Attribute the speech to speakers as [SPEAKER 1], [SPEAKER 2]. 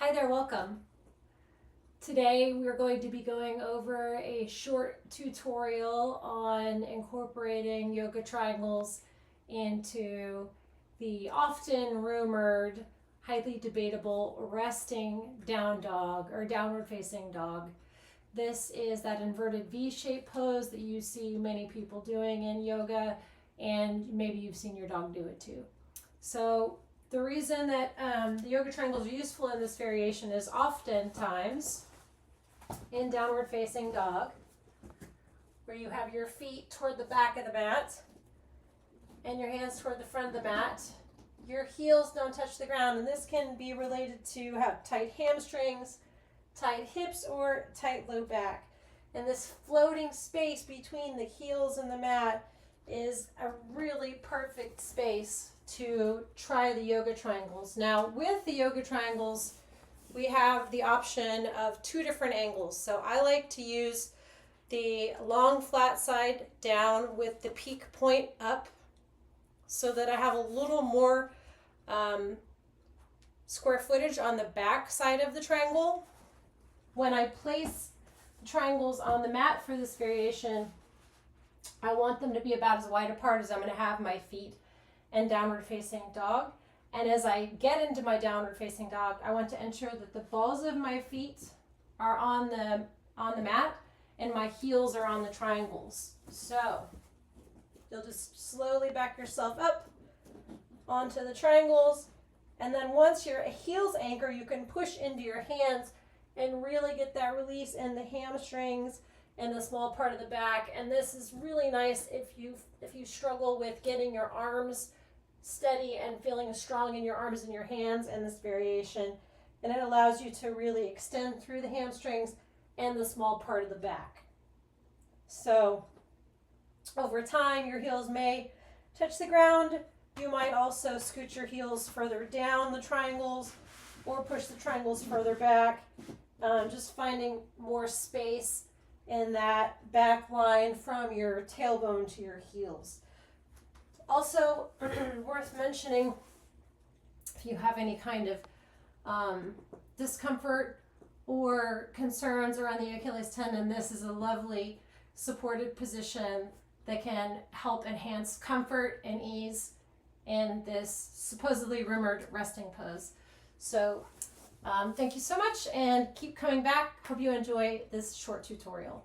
[SPEAKER 1] Hi there, welcome. Today we're going to be going over a short tutorial on incorporating yoga triangles into the often rumored, highly debatable resting down dog or downward facing dog. This is that inverted V-shaped pose that you see many people doing in yoga, and maybe you've seen your dog do it too. So the reason that the yoga triangles are useful in this variation is oftentimes in downward facing dog, where you have your feet toward the back of the mat and your hands toward the front of the mat. Your heels don't touch the ground, and this can be related to have tight hamstrings, tight hips, or tight low back. And this floating space between the heels and the mat is a really perfect space to try the yoga triangles. Now, with the yoga triangles, we have the option of two different angles. So I like to use the long flat side down with the peak point up so that I have a little more square footage on the back side of the triangle. When I place the triangles on the mat for this variation, I want them to be about as wide apart as I'm going to have my feet and downward facing dog. And as I get into my downward facing dog, I want to ensure that the balls of my feet are on the mat and my heels are on the triangles. So you'll just slowly back yourself up onto the triangles, and then once your heels anchor, you can push into your hands and really get that release in the hamstrings and the small part of the back. And this is really nice if you struggle with getting your arms steady and feeling strong in your arms and your hands in this variation. And it allows you to really extend through the hamstrings and the small part of the back. So over time, your heels may touch the ground. You might also scoot your heels further down the triangles or push the triangles further back. Just finding more space in that back line from your tailbone to your heels. Also worth mentioning, if you have any kind of discomfort or concerns around the Achilles tendon, this is a lovely supported position that can help enhance comfort and ease in this supposedly rumored resting pose. So thank you so much, and keep coming back. Hope you enjoy this short tutorial.